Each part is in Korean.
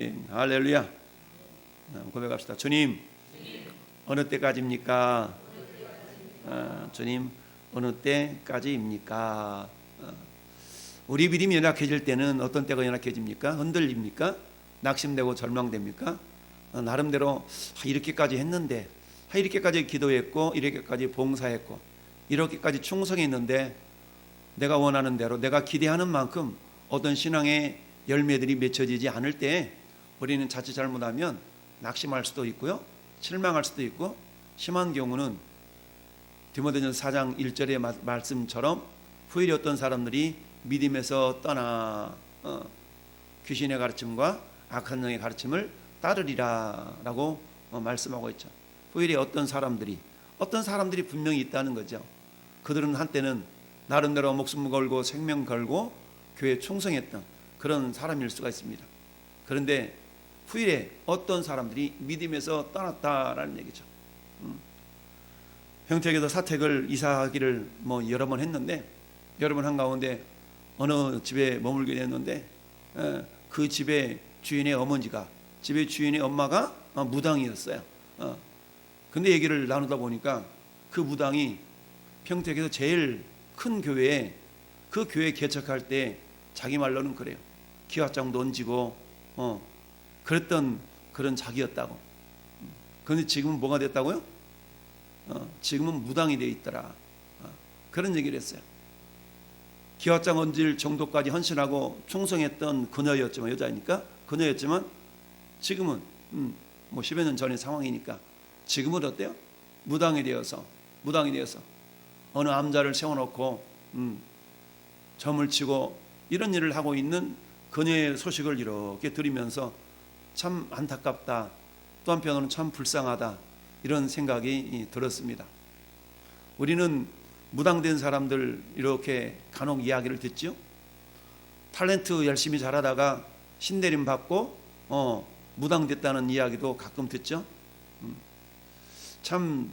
할렐루야. 고백합시다. 주님, 어느 때까지입니까? 주님, 어느 때까지입니까? 우리 믿음이 연약해질 때는 어떤 때가 연약해집니까? 흔들립니까? 낙심되고 절망됩니까? 나름대로 이렇게까지 했는데, 이렇게까지 기도했고, 이렇게까지 봉사했고, 이렇게까지 충성했는데 내가 원하는 대로, 내가 기대하는 만큼 어떤 신앙의 열매들이 맺혀지지 않을 때 우리는 자칫 잘못하면 낙심할 수도 있고요, 실망할 수도 있고, 심한 경우는 디모데전서 4장 1절의 말씀처럼 후일에 어떤 사람들이 믿음에서 떠나 귀신의 가르침과 악한 영의 가르침을 따르리라 라고 말씀하고 있죠. 후일에 어떤 사람들이 분명히 있다는 거죠. 그들은 한때는 나름대로 목숨 걸고 생명 걸고 교회에 충성했던 그런 사람일 수가 있습니다. 그런데 후일에 어떤 사람들이 믿음에서 떠났다라는 얘기죠. 평택에서 사택을 이사하기를 여러 번 했는데, 여러 번 한 가운데 어느 집에 머물게 됐는데, 그 집의 주인의 어머니가, 집의 주인의 엄마가 무당이었어요. 근데 얘기를 나누다 보니까 그 무당이 평택에서 제일 큰 교회에, 그 교회 개척할 때 자기 말로는 그래요. 기와장도 얹고 그랬던 그런 자기였다고. 그런데 지금은 뭐가 됐다고요? 지금은 무당이 되어 있더라. 그런 얘기를 했어요. 기와장 얹을 정도까지 헌신하고 충성했던 그녀였지만, 여자니까 그녀였지만, 지금은 10여 년 전의 상황이니까 지금은 어때요? 무당이 되어서 어느 암자를 세워놓고 점을 치고 이런 일을 하고 있는 그녀의 소식을 이렇게 들으면서 참 안타깝다, 또 한편으로는 참 불쌍하다, 이런 생각이 들었습니다. 우리는 무당된 사람들 이렇게 간혹 이야기를 듣죠. 탤런트 열심히 잘하다가 신내림 받고 무당됐다는 이야기도 가끔 듣죠. 참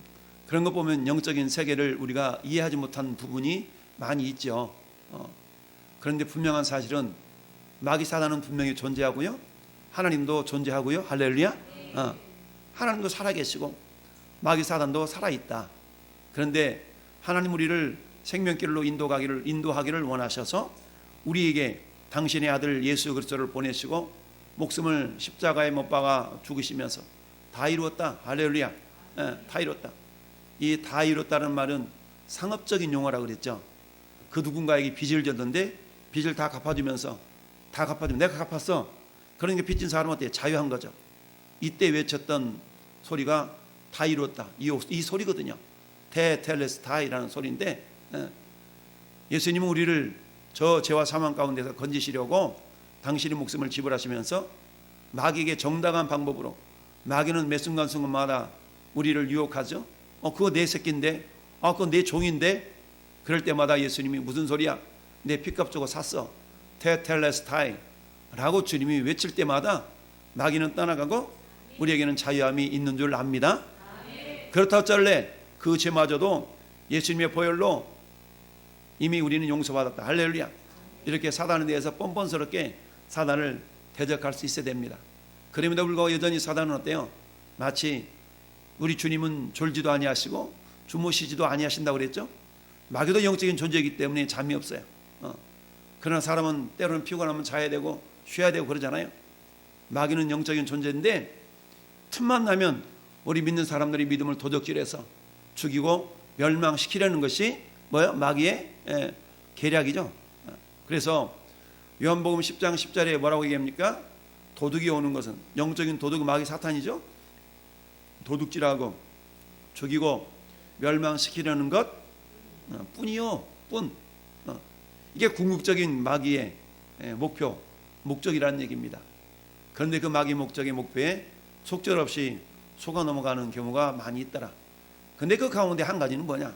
그런 거 보면 영적인 세계를 우리가 이해하지 못한 부분이 많이 있죠. 그런데 분명한 사실은 마귀 사단은 분명히 존재하고요, 하나님도 존재하고요. 할렐루야. 하나님도 살아계시고 마귀 사단도 살아있다. 그런데 하나님 우리를 생명길로 인도하기를 원하셔서 우리에게 당신의 아들 예수 그리스도를 보내시고 목숨을 십자가에 못 박아 죽으시면서 다 이루었다. 할렐루야. 다 이뤘다. 이 다 이뤘다는 말은 상업적인 용어라고 그랬죠. 그 누군가에게 빚을 졌는데 빚을 다 갚아주면 내가 갚았어. 그러니까 빚진 사람한테 자유한 거죠. 이때 외쳤던 소리가 다 이뤘다, 이 소리거든요. 테텔레스타이라는 소리인데, 예수님은 우리를 저 죄와 사망 가운데서 건지시려고 당신의 목숨을 지불하시면서 마귀에게 정당한 방법으로, 마귀는 매 순간순간마다 우리를 유혹하죠. 그거 내 새끼인데, 그거 내 종인데, 그럴 때마다 예수님이 무슨 소리야, 내 피값 주고 샀어, 테텔레스타이 라고 주님이 외칠 때마다 마귀는 떠나가고 우리에게는 자유함이 있는 줄 압니다. 그렇다 어쩔래? 그 죄마저도 예수님의 보혈로 이미 우리는 용서받았다. 할렐루야. 이렇게 사단에 대해서 뻔뻔스럽게 사단을 대적할 수 있어야 됩니다. 그럼에도 불구하고 여전히 사단은 어때요? 마치 우리 주님은 졸지도 아니하시고 주무시지도 아니하신다고 그랬죠. 마귀도 영적인 존재이기 때문에 잠이 없어요. 그러나 사람은 때로는 피곤하면 자야 되고 쉬어야 되고 그러잖아요. 마귀는 영적인 존재인데 틈만 나면 우리 믿는 사람들이 믿음을 도적질해서 죽이고 멸망시키려는 것이 뭐예요? 마귀의 계략이죠. 그래서 요한복음 10장 10절에 뭐라고 얘기합니까? 도둑이 오는 것은, 영적인 도둑은 마귀 사탄이죠. 도둑질하고 죽이고 멸망시키려는 것 뿐이요, 뿐. 이게 궁극적인 마귀의 목적이라는 얘기입니다. 그런데 그 마귀 목적의 목표에 속절없이 속아 넘어가는 경우가 많이 있더라. 근데 그 가운데 한 가지는 뭐냐?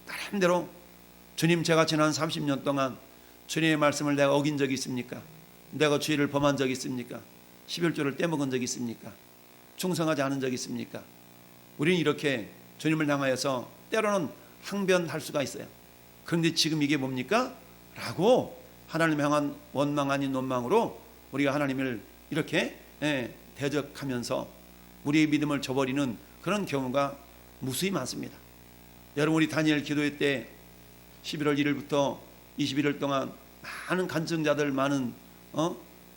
나름대로 주님, 제가 지난 30년 동안 주님의 말씀을 내가 어긴 적이 있습니까? 내가 죄를 범한 적이 있습니까? 11조를 떼먹은 적이 있습니까? 충성하지 않은 적이 있습니까? 우리는 이렇게 주님을 향하여서 때로는 항변할 수가 있어요. 그런데 지금 이게 뭡니까? 라고 하나님 향한 원망 아닌 논망으로 우리가 하나님을 이렇게 대적하면서 우리의 믿음을 저버리는 그런 경우가 무수히 많습니다. 여러분, 우리 다니엘 기도회 때 11월 1일부터 21일 동안 많은 간증자들, 많은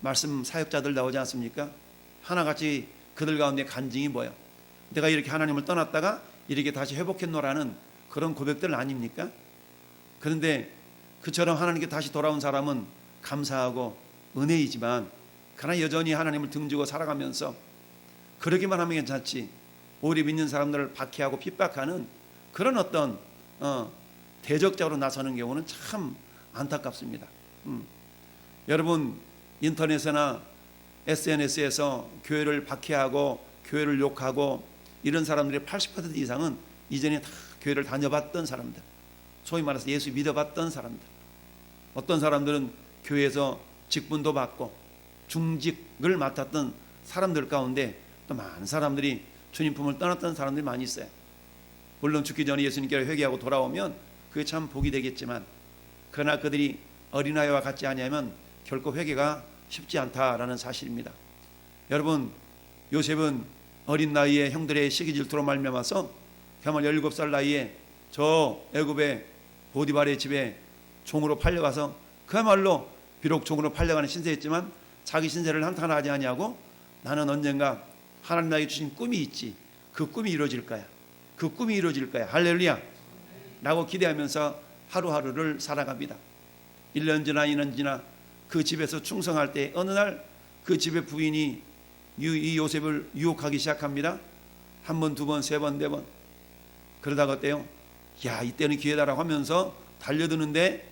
말씀 사역자들 나오지 않습니까? 하나같이 그들 가운데 간증이 뭐예요? 내가 이렇게 하나님을 떠났다가 이렇게 다시 회복했노라는 그런 고백들 아닙니까? 그런데 그처럼 하나님께 다시 돌아온 사람은 감사하고 은혜이지만, 그러나 여전히 하나님을 등지고 살아가면서 그러기만 하면 괜찮지, 오히려 믿는 사람들을 박해하고 핍박하는 그런 어떤 대적자로 나서는 경우는 참 안타깝습니다. 여러분, 인터넷이나 SNS에서 교회를 박해하고 교회를 욕하고 이런 사람들의 80% 이상은 이전에 다 교회를 다녀봤던 사람들, 소위 말해서 예수 믿어봤던 사람들. 어떤 사람들은 교회에서 직분도 받고 중직을 맡았던 사람들 가운데 또 많은 사람들이 주님 품을 떠났던 사람들이 많이 있어요. 물론 죽기 전에 예수님께로 회개하고 돌아오면 그게 참 복이 되겠지만, 그러나 그들이 어린아이와 같지 아니하면 결코 회개가 쉽지 않다라는 사실입니다. 여러분, 요셉은 어린 나이에 형들의 시기 질투로 말미암아서 그야말로 17살 나이에 저 애굽의 보디발의 집에 종으로 팔려가서, 그야말로 비록 종으로 팔려가는 신세였지만 자기 신세를 한탄 하지 아니하고, 나는 언젠가 하나님 나에게 주신 꿈이 있지, 그 꿈이 이루어질 거야, 그 꿈이 이루어질 거야, 할렐루야 라고 기대하면서 하루하루를 살아갑니다. 1년 지나 2년 지나 그 집에서 충성할 때 어느 날 그 집의 부인이 이 요셉을 유혹하기 시작합니다. 한 번, 두 번, 세 번, 네 번. 그러다가 어때요? 야, 이때는 기회다라고 하면서 달려드는데,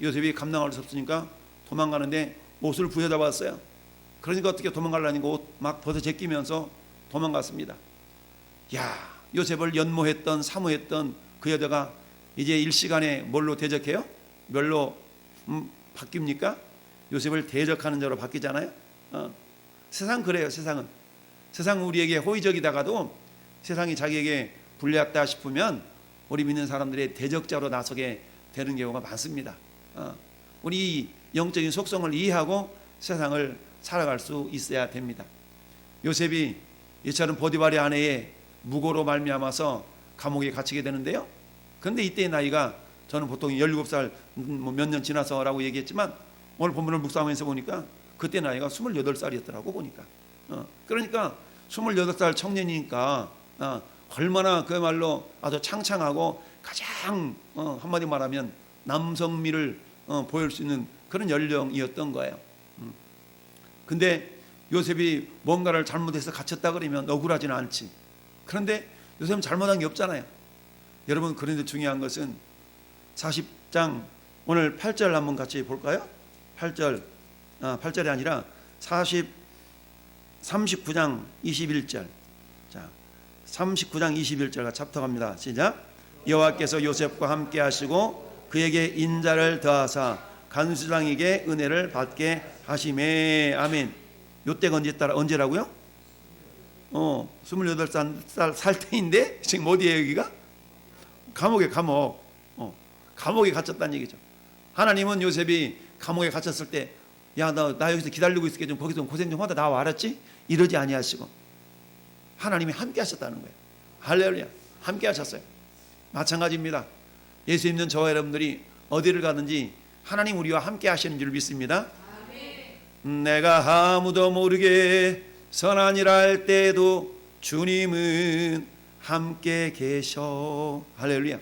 요셉이 감당할 수 없으니까 도망가는데 옷을 부여잡았어요. 그러니까 어떻게 도망가려니까 옷 막 벗어 제끼면서 도망갔습니다. 야, 요셉을 연모했던 사모했던 그 여자가 이제 일시간에 뭘로 대적해요? 뭘로 바뀝니까? 요셉을 대적하는 자로 바뀌잖아요. 세상 그래요. 세상은 우리에게 호의적이다가도 세상이 자기에게 불리했다 싶으면 우리 믿는 사람들의 대적자로 나서게 되는 경우가 많습니다. 우리 영적인 속성을 이해하고 세상을 살아갈 수 있어야 됩니다. 요셉이 이처럼 보디발의 아내의 무고로 말미암아서 감옥에 갇히게 되는데요. 그런데 이때의 나이가, 저는 보통 17살 몇 년 지나서라고 얘기했지만 오늘 본문을 묵상하면서 보니까 그때 나이가 28살이었더라고 보니까. 그러니까 28살 청년이니까 얼마나 그야말로 아주 창창하고 가장 한마디 말하면 남성미를 보일 수 있는 그런 연령이었던 거예요. 근데 요셉이 뭔가를 잘못해서 갇혔다 그러면 억울하지는 않지. 그런데 요셉은 잘못한 게 없잖아요. 여러분, 그런데 중요한 것은 40장 오늘 8절 한번 같이 볼까요? 8절이 아니라 39장 21절. 자, 39장 21절과 찹터갑니다. 시작. 여호와께서 요셉과 함께 하시고 그에게 인자를 더하사 간수장에게 은혜를 받게 하시매. 아멘. 요때가 언제라고요? 28살 살 때인데 지금 어디에 여기가? 감옥에 갇혔다는 얘기죠. 하나님은 요셉이 감옥에 갇혔을 때, 야, 나 여기서 기다리고 있을게, 좀 거기서 고생 좀 하다 나와, 알았지? 이러지 아니하시고 하나님이 함께 하셨다는 거예요. 할렐루야. 함께 하셨어요. 마찬가지입니다. 예수 믿는 저와 여러분들이 어디를 가든지 하나님 우리와 함께 하시는 줄 믿습니다. 내가 아무도 모르게 선한 일 할 때도 주님은 함께 계셔. 할렐루야.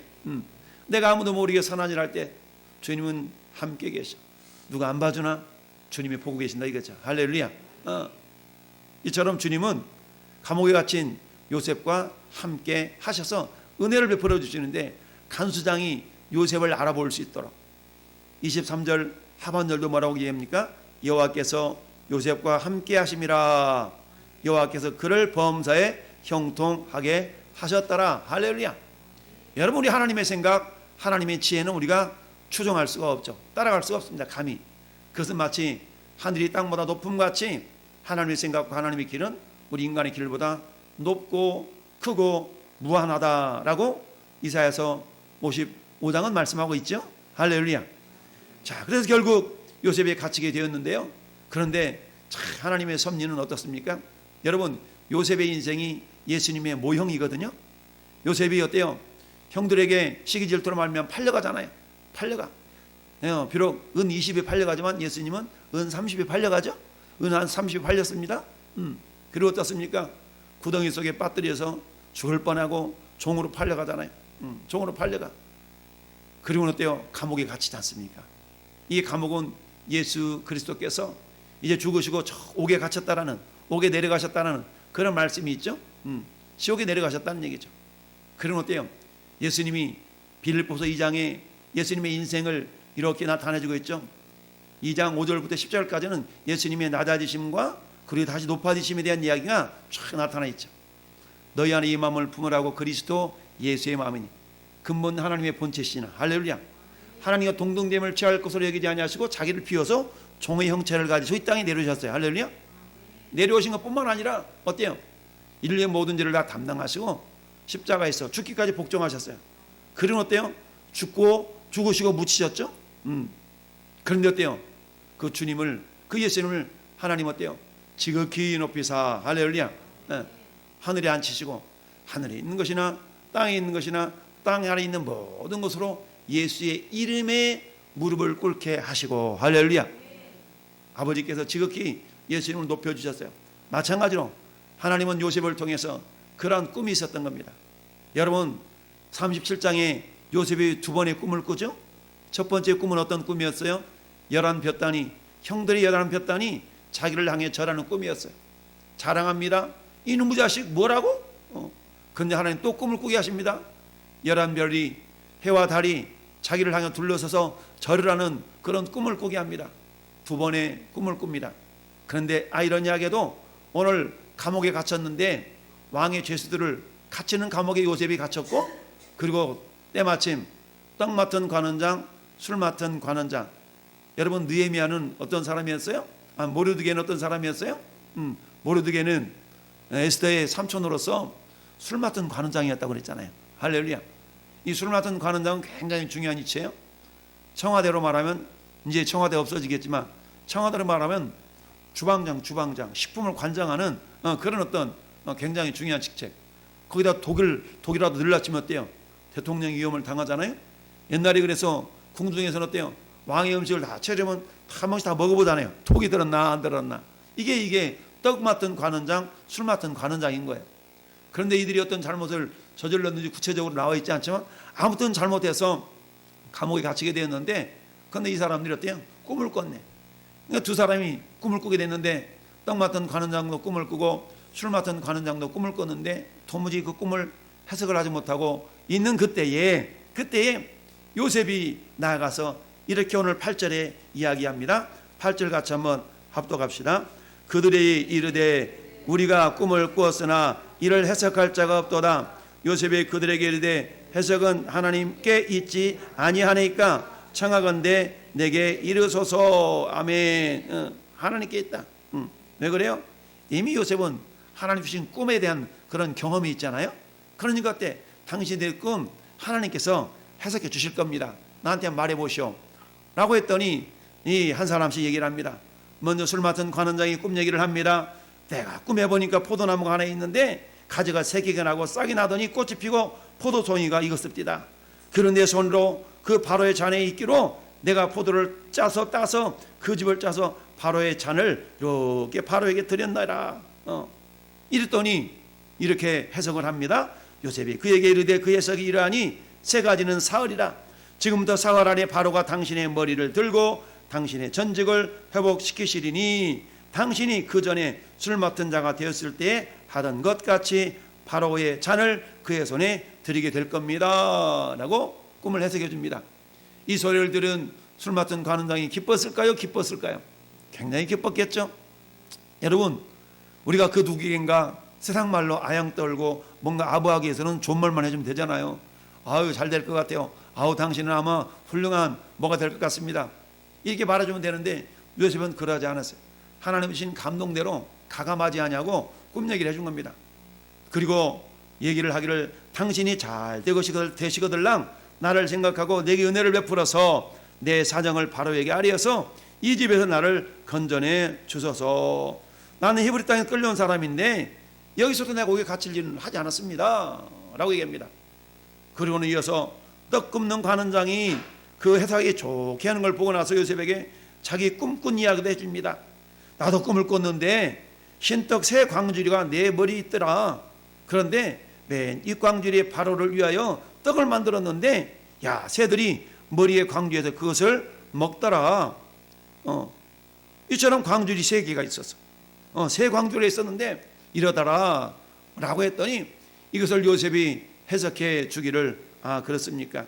내가 아무도 모르게 선한 일 할 때 주님은 함께 계셔. 누가 안 봐주나? 주님이 보고 계신다 이거죠. 할렐루야. 이처럼 주님은 감옥에 갇힌 요셉과 함께 하셔서 은혜를 베풀어 주시는데, 간수장이 요셉을 알아볼 수 있도록 23절 하반절도 뭐라고 얘기합니까? 여호와께서 요셉과 함께 하심이라. 여호와께서 그를 범사에 형통하게 하셨더라. 할렐루야. 여러분, 우리 하나님의 생각, 하나님의 지혜는 우리가 추종할 수가 없죠. 따라갈 수가 없습니다. 감히. 그것은 마치 하늘이 땅보다 높음같이 하나님의 생각과 하나님의 길은 우리 인간의 길보다 높고 크고 무한하다라고 이사야서 55장은 말씀하고 있죠. 할렐루야. 자, 그래서 결국 요셉이 갇히게 되었는데요. 그런데 하나님의 섭리는 어떻습니까? 여러분, 요셉의 인생이 예수님의 모형이거든요. 요셉이 어때요? 형들에게 시기 질투로 말미암아 팔려가잖아요. 팔려가. 비록 은 20에 팔려가지만 예수님은 은 30에 팔려가죠. 은 한 30에 팔렸습니다. 그리고 어떻습니까? 구덩이 속에 빠뜨려서 죽을 뻔하고 종으로 팔려가잖아요. 종으로 팔려가. 그리고 어때요? 감옥에 갇히지 않습니까? 이 감옥은 예수 그리스도께서 이제 죽으시고 저 옥에 갇혔다라는, 옥에 내려가셨다는 그런 말씀이 있죠. 지옥에 내려가셨다는 얘기죠. 그럼 어때요? 예수님이 빌립보서 2장에 예수님의 인생을 이렇게 나타내주고 있죠. 2장 5절부터 10절까지는 예수님의 낮아지심과 그리고 다시 높아지심에 대한 이야기가 쫙 나타나 있죠. 너희 안에 이 마음을 품으라고 그리스도 예수의 마음이니 근본 하나님의 본체시나. 할렐루야. 하나님과 동등됨을 취할 것으로 여기지 아니하시고 자기를 비워서 종의 형체를 가지고 이 땅에 내려오셨어요. 할렐루야. 내려오신 것뿐만 아니라 어때요? 인류의 모든 죄를 다 담당하시고 십자가에서 죽기까지 복종하셨어요. 그럼 어때요? 죽으시고 묻히셨죠. 그런데 어때요? 그 주님을, 그 예수님을 하나님 어때요? 지극히 높이사. 할렐루야. 하늘에 앉히시고 하늘에 있는 것이나 땅에 있는 것이나 땅 아래 있는 모든 것으로 예수의 이름에 무릎을 꿇게 하시고. 할렐루야. 아버지께서 지극히 예수님을 높여주셨어요. 마찬가지로 하나님은 요셉을 통해서 그러한 꿈이 있었던 겁니다. 여러분, 37장에 요셉이 두 번의 꿈을 꾸죠. 첫 번째 꿈은 어떤 꿈이었어요? 11볕단이, 형들이 11볕단이 자기를 향해 절하는 꿈이었어요. 자랑합니다. 이놈의 자식 뭐라고? 그런데 하나님 또 꿈을 꾸게 하십니다. 11별이, 해와 달이 자기를 향해 둘러서서 절을 하는 그런 꿈을 꾸게 합니다. 두 번의 꿈을 꿉니다. 그런데 아이러니하게도 오늘 감옥에 갇혔는데 왕의 죄수들을 갇히는 감옥에 요셉이 갇혔고, 그리고 때마침 떡 맡은 관원장, 술 맡은 관원장. 여러분, 느헤미야는 어떤 사람이었어요? 모르드게는 어떤 사람이었어요? 모르드게는 에스더의 삼촌으로서 술 맡은 관원장이었다고 그랬잖아요. 할렐루야. 이 술 맡은 관원장은 굉장히 중요한 이치예요. 청와대로 말하면, 이제 청와대 없어지겠지만 청와대로 말하면 주방장, 식품을 관장하는 그런 어떤 굉장히 중요한 직책. 거기다 독이라도 늘라치면 어때요? 대통령 위험을 당하잖아요. 옛날에 그래서 궁중에서는 어때요? 왕의 음식을 다 차려면 한 번씩 다 먹어보잖아요. 독이 들었나 안 들었나. 이게 떡 맡은 관원장, 술 맡은 관원장인 거예요. 그런데 이들이 어떤 잘못을 저질렀는지 구체적으로 나와 있지 않지만 아무튼 잘못해서 감옥에 갇히게 되었는데, 그런데 이 사람들이 어때요? 꿈을 꿨네. 그러니까 두 사람이 꿈을 꾸게 됐는데, 떡 맡은 관원장도 꿈을 꾸고 술 맡은 관원장도 꿈을 꿨는데 도무지 그 꿈을 해석을 하지 못하고 있는 그때에 요셉이 나아가서 이렇게 오늘 8절에 이야기합니다. 8절 같이 한번 합독합시다. 그들이 이르되 우리가 꿈을 꾸었으나 이를 해석할 자가 없도다. 요셉이 그들에게 이르되 해석은 하나님께 있지 아니하니까 청하건대 내게 이르소서. 아멘. 하나님께 있다. 왜 그래요? 이미 요셉은 하나님 주신 꿈에 대한 그런 경험이 있잖아요. 그러니까 어때? 당신들의 꿈 하나님께서 해석해 주실 겁니다. 나한테 말해 보시오 라고 했더니 이 한 사람씩 얘기를 합니다. 먼저 술 맡은 관원장이 꿈 얘기를 합니다. 내가 꿈에 보니까 포도나무가 하나 있는데 가지가 3개가 나고 싹이 나더니 꽃이 피고 포도송이가 익었습니다. 그런 내 손으로 그 바로의 잔에 있기로 내가 포도를 따서 그 즙을 짜서 바로의 잔을 이렇게 바로에게 드렸나라. 이랬더니 이렇게 해석을 합니다. 요셉이 그에게 이르되 그 해석이 이러하니 3가지는 사흘이라. 지금부터 사흘 안에 바로가 당신의 머리를 들고 당신의 전직을 회복시키시리니 당신이 그 전에 술 맡은 자가 되었을 때에 하던 것 같이 바로의 잔을 그의 손에 드리게 될 겁니다 라고 꿈을 해석해 줍니다. 이 소리를 들은 술 맡은 관원장이 기뻤을까요? 굉장히 기뻤겠죠. 여러분, 우리가 그 누구인가 세상 말로 아양 떨고 뭔가 아부하기 위해서는 좋은 말만 해주면 되잖아요. 아유, 잘 될 것 같아요. 아우, 당신은 아마 훌륭한 뭐가 될 것 같습니다. 이렇게 말해주면 되는데 요셉은 그러지 않았어요. 하나님 주신 감동대로 가감하지하냐고 꿈 얘기를 해준 겁니다. 그리고 얘기를 하기를 당신이 잘 되시거들랑 나를 생각하고 내게 은혜를 베풀어서 내 사정을 바로에게 아뢰어서 이 집에서 나를 건져내 주소서. 나는 히브리 땅에 끌려온 사람인데 여기서도 내가 고기 갇힐 일은 하지 않았습니다 라고 얘기합니다. 그리고는 이어서 떡 굽는 관원장이 그 해석이 좋게 하는 걸 보고 나서 요셉에게 자기 꿈꾼 이야기도 해줍니다. 나도 꿈을 꿨는데 흰떡 새 광주리가 내 머리에 있더라. 그런데 맨 이 광주리의 바로를 위하여 떡을 만들었는데 야, 새들이 머리에 광주에서 그것을 먹더라. 이처럼 광주리 3개가 있었어. 새 광주리에 있었는데 이러더라 라고 했더니 이것을 요셉이 해석해 주기를 그렇습니까?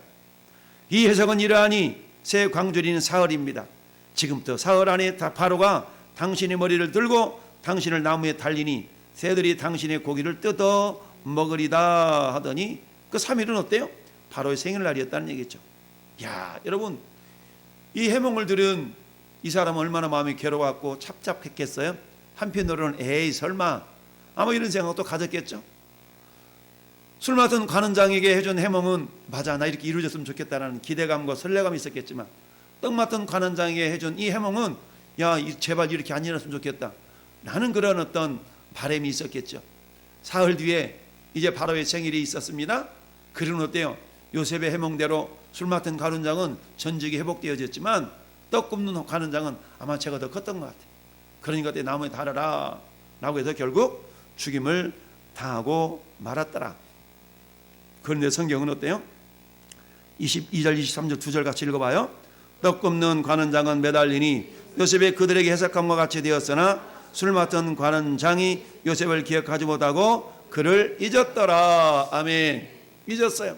이 해석은 이러하니 새 광주리는 사흘입니다. 지금부터 사흘 안에 바로가 당신의 머리를 들고 당신을 나무에 달리니 새들이 당신의 고기를 뜯어 먹으리다 하더니 그 3일은 어때요? 바로의 생일날이었다는 얘기죠. 야, 여러분, 이 해몽을 들은 이 사람은 얼마나 마음이 괴로웠고 착잡했겠어요? 한편으로는 에이 설마 아마 이런 생각도 가졌겠죠. 술 맡은 관원장에게 해준 해몽은 맞아, 나 이렇게 이루어졌으면 좋겠다라는 기대감과 설레감이 있었겠지만 떡 맡은 관원장에게 해준 이 해몽은 야, 제발 이렇게 안 일어났으면 좋겠다 라는 그런 어떤 바람이 있었겠죠. 사흘 뒤에 이제 바로의 생일이 있었습니다. 그리고 어때요? 요셉의 해몽대로 술 맡은 관원장은 전직이 회복되어졌지만 떡 굽는 관원장은 아마 제가 더 컸던 것 같아요. 그러니까 내 나무에 달아라 라고 해서 결국 죽임을 당하고 말았더라. 그런데 성경은 어때요? 22절 23절 2절 같이 읽어봐요. 떡 굽는 관원장은 매달리니 요셉의 그들에게 해석함과 같이 되었으나 술 맡은 관원장이 요셉을 기억하지 못하고 그를 잊었더라. 아멘. 잊었어요.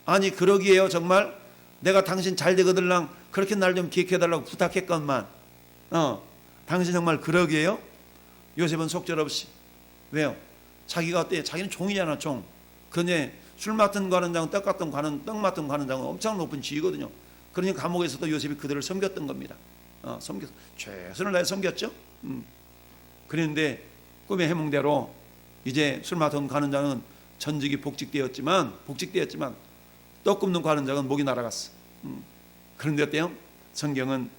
아니 그러기에요. 정말 내가 당신 잘 되거들랑 그렇게 날 좀 기억해달라고 부탁했건만 당신 정말 그러기에요. 요셉은 속절없이 왜요? 자기가 어때? 자기는 종이잖아, 종. 그런데 술 맡은 관원장, 떡 맡은 관원장은 엄청 높은 지위거든요. 그러니까 감옥에서도 요셉이 그들을 섬겼던 겁니다. 섬겼어. 최선을 다해 섬겼죠. 그런데 꿈의 해몽대로 이제 술 맡은 관원장은 전직이 복직되었지만 떡 굽는 관원장은 목이 날아갔어. 그런데 어때요? 성경은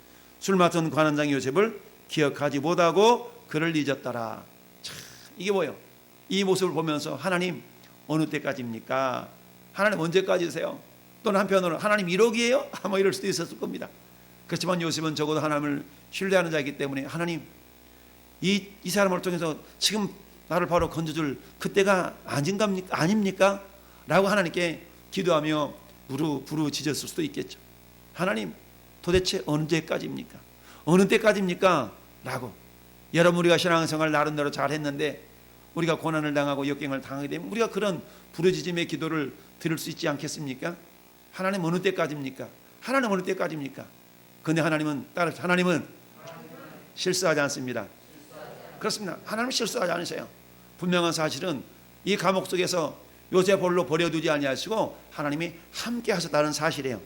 술 맡은 관원장이 요셉을 기억하지 못하고 그를 잊었더라. 참, 이게 뭐예요? 이 모습을 보면서 하나님 어느 때까지입니까? 하나님 언제까지세요? 또는 한편으로는 하나님 1억이에요? 아마 이럴 수도 있었을 겁니다. 그렇지만 요셉은 적어도 하나님을 신뢰하는 자이기 때문에 하나님 이 사람을 통해서 지금 나를 바로 건져줄 그때가 아닙니까? 라고 하나님께 기도하며 부르짖었을 수도 있겠죠. 하나님 도대체 언제까지입니까? 어느 때까지입니까? 라고. 여러분 우리가 신앙생활 나름대로 잘했는데 우리가 고난을 당하고 역경을 당하게 되면 우리가 그런 부르짖음의 기도를 들을 수 있지 않겠습니까? 하나님 어느 때까지입니까? 하나님 어느 때까지입니까? 그런데 하나님은 실수하지 않습니다. 그렇습니다. 하나님은 실수하지 않으세요. 분명한 사실은 이 감옥 속에서 요셉 홀로 버려두지 아니하시고 하나님이 함께 하셨다는 사실이에요.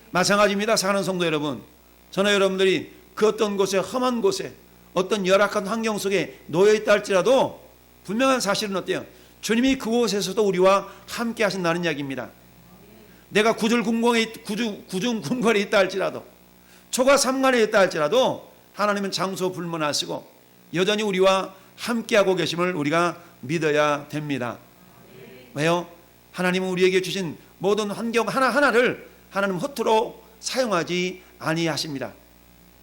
마찬가지입니다. 사랑하는 성도 여러분, 저는 여러분들이 그 어떤 곳에 험한 곳에 어떤 열악한 환경 속에 놓여있다 할지라도 분명한 사실은 어때요? 주님이 그곳에서도 우리와 함께 하신다는 이야기입니다. 내가 구중 궁궐에 있다 할지라도 초가 삼간에 있다 할지라도 하나님은 장소 불문하시고 여전히 우리와 함께하고 계심을 우리가 믿어야 됩니다. 왜요? 하나님은 우리에게 주신 모든 환경 하나하나를 하나님 허투루 사용하지 아니하십니다.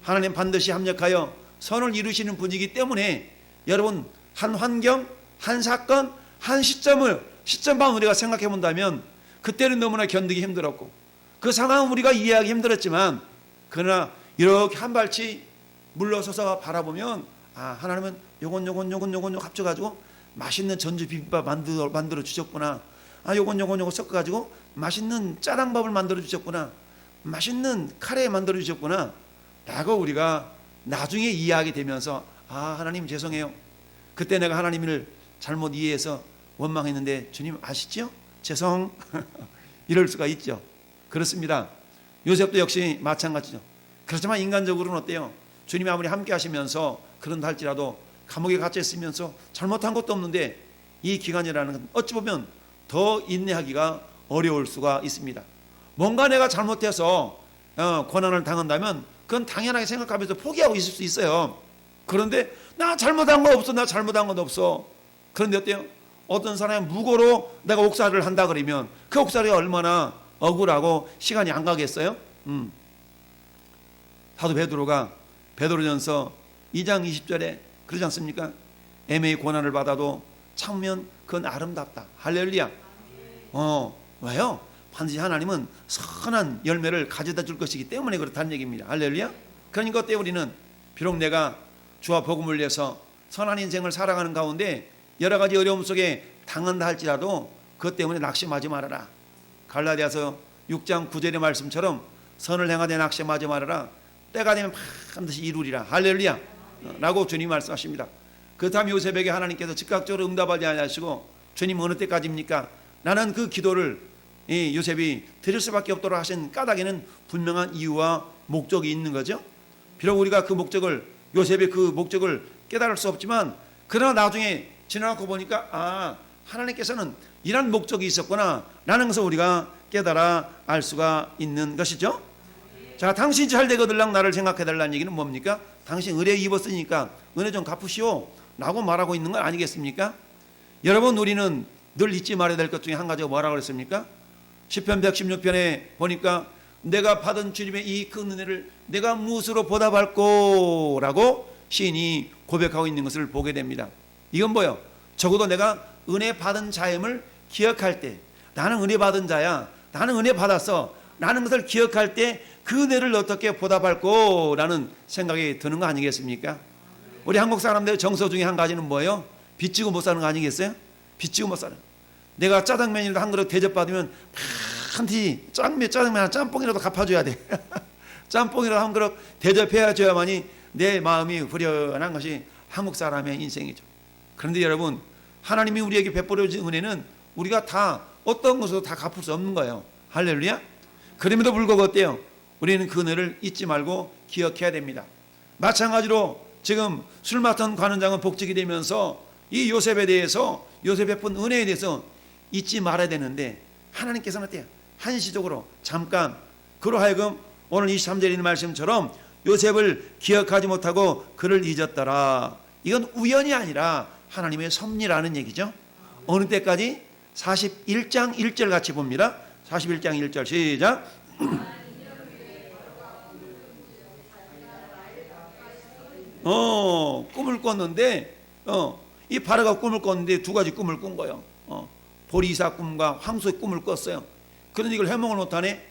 하나님 반드시 합력하여 선을 이루시는 분이기 때문에 여러분 한 환경, 한 사건, 한 시점만 우리가 생각해 본다면 그때는 너무나 견디기 힘들었고 그 상황은 우리가 이해하기 힘들었지만 그러나 이렇게 한 발치 물러서서 바라보면 하나님은 요건 합쳐가지고 맛있는 전주 비빔밥 만들어 주셨구나. 요건 섞어가지고 맛있는 짜장밥을 만들어 주셨구나. 맛있는 카레 만들어 주셨구나. 라고 우리가 나중에 이해하게 되면서 하나님 죄송해요. 그때 내가 하나님을 잘못 이해해서 원망했는데 주님 아시죠? 죄송. 이럴 수가 있죠. 그렇습니다. 요셉도 역시 마찬가지죠. 그렇지만 인간적으로는 어때요? 주님이 아무리 함께 하시면서 그런다 할지라도 감옥에 갇혀 있으면서 잘못한 것도 없는데 이 기간이라는 건 어찌 보면 더 인내하기가 어려울 수가 있습니다. 뭔가 내가 잘못해서 고난을 당한다면 그건 당연하게 생각하면서 포기하고 있을 수 있어요. 그런데 나 잘못한 거 없어, 나 잘못한 건 없어. 그런데 어때요? 어떤 사람이 무고로 내가 옥살이를 한다 그러면 그 옥살이가 얼마나 억울하고 시간이 안 가겠어요? 사도 베드로가 베드로전서 2장 20절에 그러지 않습니까? 애매히 고난을 받아도 참으면 그건 아름답다. 할렐루야. 왜요? 반드시 하나님은 선한 열매를 가져다 줄 것이기 때문에 그렇다는 얘기입니다. 할렐루야. 그러니까 그때 우리는 비록 내가 주와 복음을 위해서 선한 인생을 살아가는 가운데 여러 가지 어려움 속에 당한다 할지라도 그것 때문에 낙심하지 말아라. 갈라디아서 6장 9절의 말씀처럼 선을 행하되 낙심하지 말아라. 때가 되면 반드시 이루리라. 할렐루야. 라고 주님이 말씀하십니다. 그렇다면 요셉에게 하나님께서 즉각적으로 응답하지 않으시고 주님 어느 때까지입니까? 나는 그 기도를 이 요셉이 드릴 수밖에 없도록 하신 까닭에는 분명한 이유와 목적이 있는 거죠. 비록 우리가 그 목적을 요셉의 그 목적을 깨달을 수 없지만 그러나 나중에 지나고 보니까 하나님께서는 이런 목적이 있었구나 라는 것을 우리가 깨달아 알 수가 있는 것이죠. 자, 당신이 잘 되거들랑 나를 생각해달라는 얘기는 뭡니까? 당신 은혜 입었으니까 은혜 좀 갚으시오 라고 말하고 있는 건 아니겠습니까? 여러분, 우리는 늘 잊지 말아야 될 것 중에 한 가지가 뭐라고 그랬습니까? 시편 116편에 보니까 내가 받은 주님의 이 큰 은혜를 내가 무엇으로 보답할꼬 라고 시인이 고백하고 있는 것을 보게 됩니다. 이건 뭐예요? 적어도 내가 은혜 받은 자임을 기억할 때, 나는 은혜 받은 자야, 나는 은혜 받았어 라는 것을 기억할 때 그 은혜를 어떻게 보답할꼬 라는 생각이 드는 거 아니겠습니까? 우리 한국 사람들의 정서 중에 한 가지는 뭐예요? 빚지고 못 사는 거 아니겠어요? 빚지고 못 사는. 내가 짜장면이라도 한 그릇 대접받으면 반드시 짜장면 하나 짬뽕이라도 갚아줘야 돼. 짬뽕이라도 한 그릇 대접해야 줘야만이 내 마음이 후련한 것이 한국 사람의 인생이죠. 그런데 여러분, 하나님이 우리에게 베풀어 주신 은혜는 우리가 다 어떤 것으로 다 갚을 수 없는 거예요. 할렐루야. 그럼에도 불구하고 어때요? 우리는 그 은혜를 잊지 말고 기억해야 됩니다. 마찬가지로 지금 술 맡은 관원장은 복직이 되면서 이 요셉에 대해서, 요셉 베푼 은혜에 대해서 잊지 말아야 되는데 하나님께서는 어때요? 한시적으로 잠깐 그로 하여금 오늘 23절에 있는 말씀처럼 요셉을 기억하지 못하고 그를 잊었더라. 이건 우연이 아니라 하나님의 섭리라는 얘기죠. 어느 때까지? 41장 1절 같이 봅니다. 41장 1절 시작. 꿈을 꿨는데 이 바로가 꿈을 꿨는데 두 가지 꿈을 꾼 거예요. 보리이삭 꿈과 황소의 꿈을 꿨어요. 그런데 이걸 해몽을 못하네.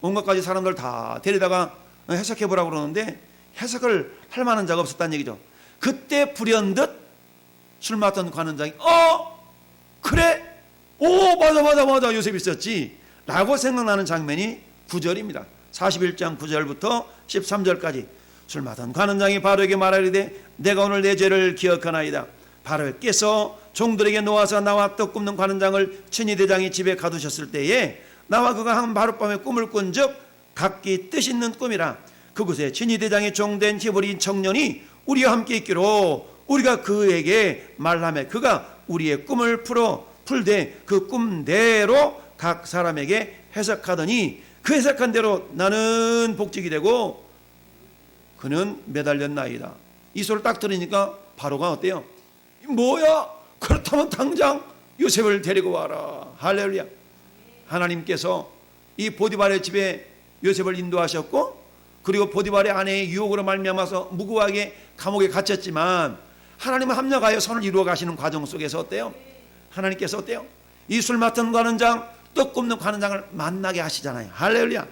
온갖 가지 사람들 다 데리다가 해석해 보라고 그러는데 해석을 할 만한 자가 없었다는 얘기죠. 그때 불현듯 술 맡던 관원장이 그래? 맞아 요셉이 있었지 라고 생각나는 장면이 9절입니다. 41장 9절부터 13절까지 술 맡은 관원장이 바로에게 말하리되 내가 오늘 내 죄를 기억하나이다. 바로께서 종들에게 놓아서 나와 떡 굽는 관원장을 친히 대장이 집에 가두셨을 때에 나와 그가 한 바룻밤에 꿈을 꾼즉 각기 뜻 있는 꿈이라. 그곳에 친히 대장의 종된 히브리 청년이 우리와 함께 있기로 우리가 그에게 말하며 그가 우리의 꿈을 풀되 그 꿈대로 각 사람에게 해석하더니 그 해석한 대로 나는 복직이 되고 그는 매달렸나이다. 이 소리를 딱 들으니까 바로가 어때요? 뭐야? 그렇다면 당장 요셉을 데리고 와라. 할렐루야. 하나님께서 이 보디발의 집에 요셉을 인도하셨고 그리고 보디발의 아내의 유혹으로 말미암아서 무고하게 감옥에 갇혔지만 하나님은 합력하여 선을 이루어 가시는 과정 속에서 어때요? 하나님께서 어때요? 이 술 맡은 관원장, 떡 굽는 관원장을 만나게 하시잖아요. 할렐루야.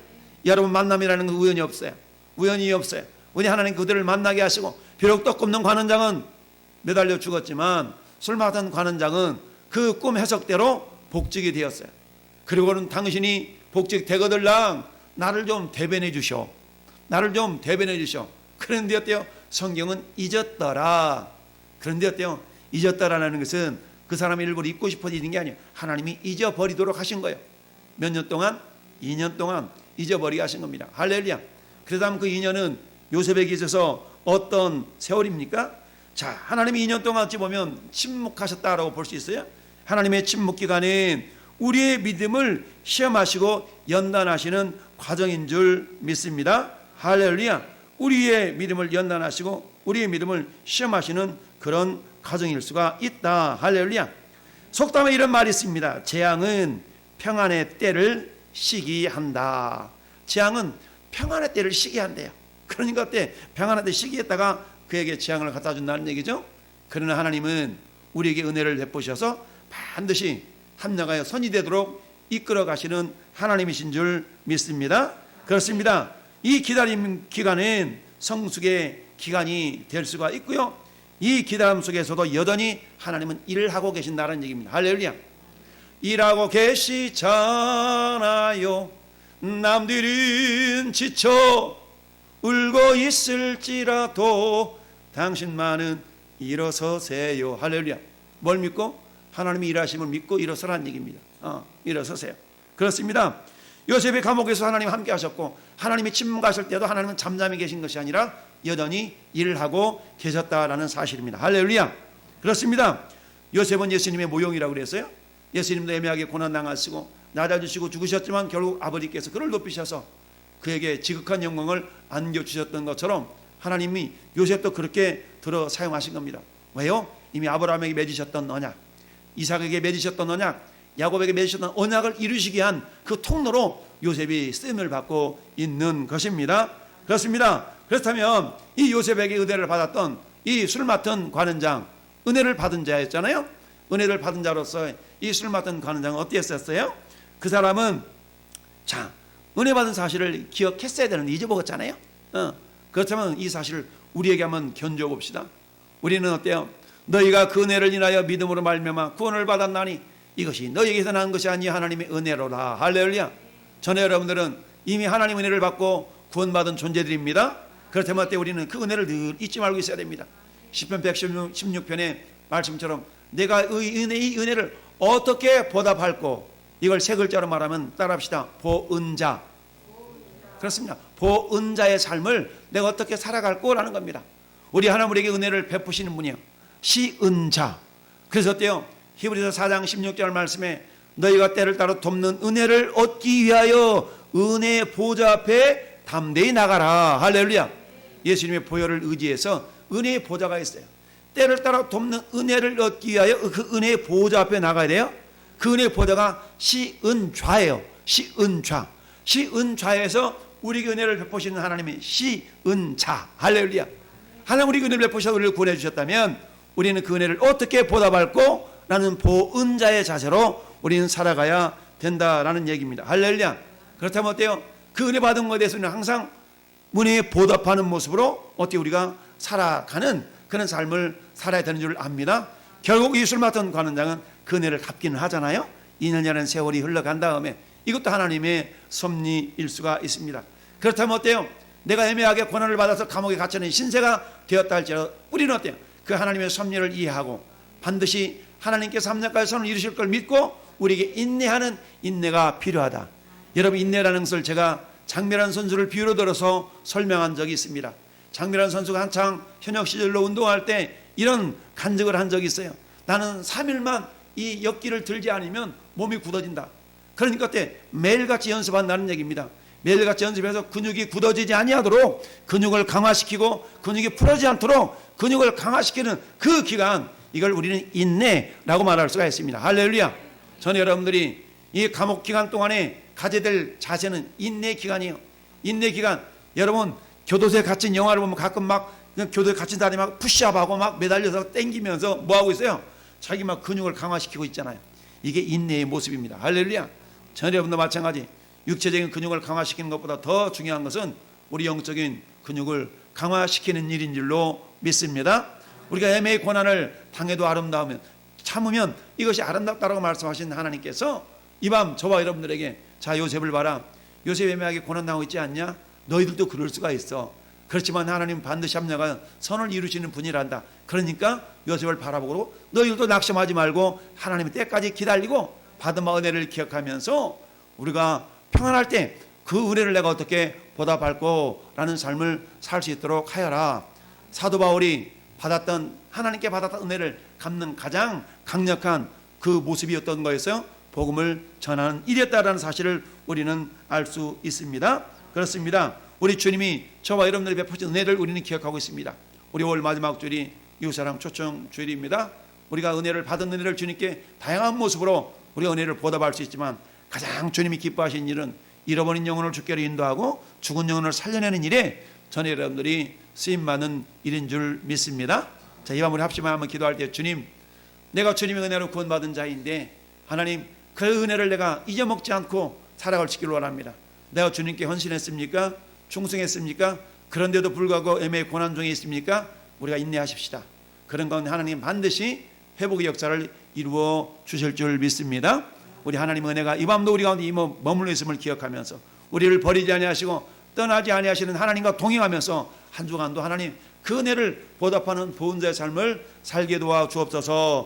여러분, 만남이라는 건 우연이 없어요. 우연이 없어요. 우리 하나님 그들을 만나게 하시고 비록 떡 굽는 관원장은 매달려 죽었지만 술 맡은 관원장은 그 꿈 해석대로 복직이 되었어요. 그리고는 당신이 복직되거들랑 나를 좀 대변해 주셔. 나를 좀 대변해 주셔. 그런데 어때요? 성경은 잊었더라. 그런데 어때요? 잊었다라는 것은 그 사람이 일부러 잊고 싶어서 잊은 게 아니에요. 하나님이 잊어버리도록 하신 거예요. 몇 년 동안? 2년 동안 잊어버리게 하신 겁니다. 할렐루야. 그래서 그 2년은 요셉에게 있어서 어떤 세월입니까? 자, 하나님이 2년 동안 어찌 보면 침묵하셨다라고 볼 수 있어요. 하나님의 침묵 기간은 우리의 믿음을 시험하시고 연단하시는 과정인 줄 믿습니다. 할렐루야. 우리의 믿음을 연단하시고 우리의 믿음을 시험하시는 그런 가정일 수가 있다. 할렐루야. 속담에 이런 말이 있습니다. 재앙은 평안의 때를 시기한다. 재앙은 평안의 때를 시기한대요. 그러니까 그때 평안의 때 시기했다가 그에게 재앙을 갖다 준다는 얘기죠. 그러나 하나님은 우리에게 은혜를 베푸셔서 반드시 합력하여 선이 되도록 이끌어 가시는 하나님이신 줄 믿습니다. 그렇습니다. 이 기다림 기간은 성숙의 기간이 될 수가 있고요. 이 기다림 속에서도 여전히 하나님은 일을 하고 계신다는 얘기입니다. 할렐루야. 일하고 계시잖아요. 남들은 지쳐 울고 있을지라도 당신만은 일어서세요. 할렐루야. 뭘 믿고? 하나님이 일하심을 믿고 일어서라는 얘기입니다. 일어서세요. 그렇습니다. 요셉이 감옥에서 하나님 함께 하셨고 하나님이 침묵하실 때도 하나님은 잠잠히 계신 것이 아니라 여전히 일을 하고 계셨다라는 사실입니다. 할렐루야. 그렇습니다. 요셉은 예수님의 모형이라고 그랬어요. 예수님도 애매하게 고난당하시고 낮아주시고 죽으셨지만 결국 아버지께서 그를 높이셔서 그에게 지극한 영광을 안겨주셨던 것처럼 하나님이 요셉도 그렇게 들어 사용하신 겁니다. 왜요? 이미 아브라함에게 맺으셨던 언약, 이삭에게 맺으셨던 언약, 야곱에게 맺으셨던 언약을 이루시기 위한 그 통로로 요셉이 쓰임을 받고 있는 것입니다. 그렇습니다. 그렇다면 이 요셉에게 은혜를 받았던 이 술 맡은 관원장, 은혜를 받은 자였잖아요. 은혜를 받은 자로서 이 술 맡은 관원장은 어땠었어요? 그 사람은 은혜 받은 사실을 기억했어야 되는데 잊어먹었잖아요. 그렇다면 이 사실을 우리에게 한번 견뎌 봅시다. 우리는 어때요? 너희가 그 은혜를 인하여 믿음으로 말미암아 구원을 받았나니 이것이 너희에게서 난 것이 아니 하나님의 은혜로라. 할렐루야. 전에 여러분들은 이미 하나님 은혜를 받고 구원받은 존재들입니다. 그렇다면 어때? 우리는 그 은혜를 늘 잊지 말고 있어야 됩니다. 시편 116편의 말씀처럼 내가 이 은혜를 어떻게 보답할꼬? 이걸 세 글자로 말하면 따라합시다. 보은자. 그렇습니다. 보은자의 삶을 내가 어떻게 살아갈꼬라는 겁니다. 우리 하나님 우리에게 은혜를 베푸시는 분이요, 시은자. 그래서 어때요? 히브리서 4장 16절 말씀에 너희가 때를 따라 돕는 은혜를 얻기 위하여 은혜 보좌 앞에 담대히 나가라. 할렐루야. 예수님의 보혈을 의지해서 은혜의 보좌가 있어요. 때를 따라 돕는 은혜를 얻기 위하여 그 은혜의 보좌 앞에 나가야 돼요. 그 은혜의 보좌가 시은좌예요. 시은좌. 시은좌에서 우리에게 은혜를 베푸시는 하나님의 시은자. 할렐루야. 하나님 우리에게 은혜를 베푸셔서 우리를 구원해 주셨다면 우리는 그 은혜를 어떻게 보답할꼬? 라는 보은자의 자세로 우리는 살아가야 된다라는 얘기입니다. 할렐루야. 그렇다면 어때요? 그 은혜 받은 것에 대해서는 항상 은혜에 보답하는 모습으로 어떻게 우리가 살아가는 그런 삶을 살아야 되는 줄 압니다. 결국 이 술 맡은 관원장은 그 은혜를 갚기는 하잖아요. 2년이라는 세월이 흘러간 다음에 이것도 하나님의 섭리일 수가 있습니다. 그렇다면 어때요? 내가 애매하게 고난을 받아서 감옥에 갇혀있는 신세가 되었다 할지라도 우리는 어때요? 그 하나님의 섭리를 이해하고 반드시 하나님께서 삼년까지 선을 이루실 걸 믿고 우리에게 인내하는 인내가 필요하다. 여러분, 인내라는 것을 제가 장미란 선수를 비유로 들어서 설명한 적이 있습니다. 장미란 선수가 한창 현역 시절로 운동할 때 이런 간증을 한 적이 있어요. 나는 3일만 이 역기를 들지 않으면 몸이 굳어진다. 그러니까 그때 매일같이 연습한다는 얘기입니다. 매일같이 연습해서 근육이 굳어지지 아니하도록 근육을 강화시키고 근육이 풀어지지 않도록 근육을 강화시키는 그 기간, 이걸 우리는 인내라고 말할 수가 있습니다. 할렐루야. 저는 여러분들이 이 감옥 기간 동안에 가져야 될 자세는 인내 기간이에요. 인내 기간. 여러분, 교도소에 갇힌 영화를 보면 가끔 막 교도소에 갇힌 사람이 막 푸시업하고 막 매달려서 땡기면서 뭐 하고 있어요? 자기 막 근육을 강화시키고 있잖아요. 이게 인내의 모습입니다. 할렐루야. 저는 여러분도 마찬가지. 육체적인 근육을 강화시키는 것보다 더 중요한 것은 우리 영적인 근육을 강화시키는 일인 줄로 믿습니다. 우리가 애매의 고난을 당해도 아름다우면, 참으면 이것이 아름답다라고 말씀하신 하나님께서 이 밤 저와 여러분들에게 자, 요셉을 봐라. 요셉 애매하게 고난당하고 있지 않냐? 너희들도 그럴 수가 있어. 그렇지만 하나님 반드시 합력하여 선을 이루시는 분이란다. 그러니까 요셉을 바라보고 너희들도 낙심하지 말고 하나님의 때까지 기다리고 받은 은혜를 기억하면서 우리가 평안할 때 그 은혜를 내가 어떻게 보답할꼬? 라는 삶을 살 수 있도록 하여라. 사도 바울이 받았던, 하나님께 받았던 은혜를 갚는 가장 강력한 그 모습이었던 거였어요. 복음을 전하는 일이었다라는 사실을 우리는 알 수 있습니다. 그렇습니다. 우리 주님이 저와 여러분들이 베푸신 은혜를 우리는 기억하고 있습니다. 우리 5월 마지막 주일이 이웃사랑 초청 주일입니다. 우리가 은혜를 받은 은혜를 주님께 다양한 모습으로 우리가 은혜를 보답할 수 있지만 가장 주님이 기뻐하신 일은 잃어버린 영혼을 주께로 인도하고 죽은 영혼을 살려내는 일에 전에 여러분들이 쓰임받는 일인 줄 믿습니다. 자, 이 밤 우리 합심하여 한번 기도할 때, 주님, 내가 주님의 은혜로 구원받은 자인데 하나님, 그 은혜를 내가 잊어먹지 않고 살아갈 수 있기를 원합니다. 내가 주님께 헌신했습니까? 충성했습니까? 그런데도 불구하고 애매의 고난 중에 있습니까? 우리가 인내하십시다. 그런 가운데 하나님 반드시 회복의 역사를 이루어 주실 줄 믿습니다. 우리 하나님 은혜가 이 밤도 우리 가운데 머물러 있음을 기억하면서 우리를 버리지 아니하시고 떠나지 아니하시는 하나님과 동행하면서 한 주간도 하나님 그 은혜를 보답하는 보은자의 삶을 살게 도와 주옵소서.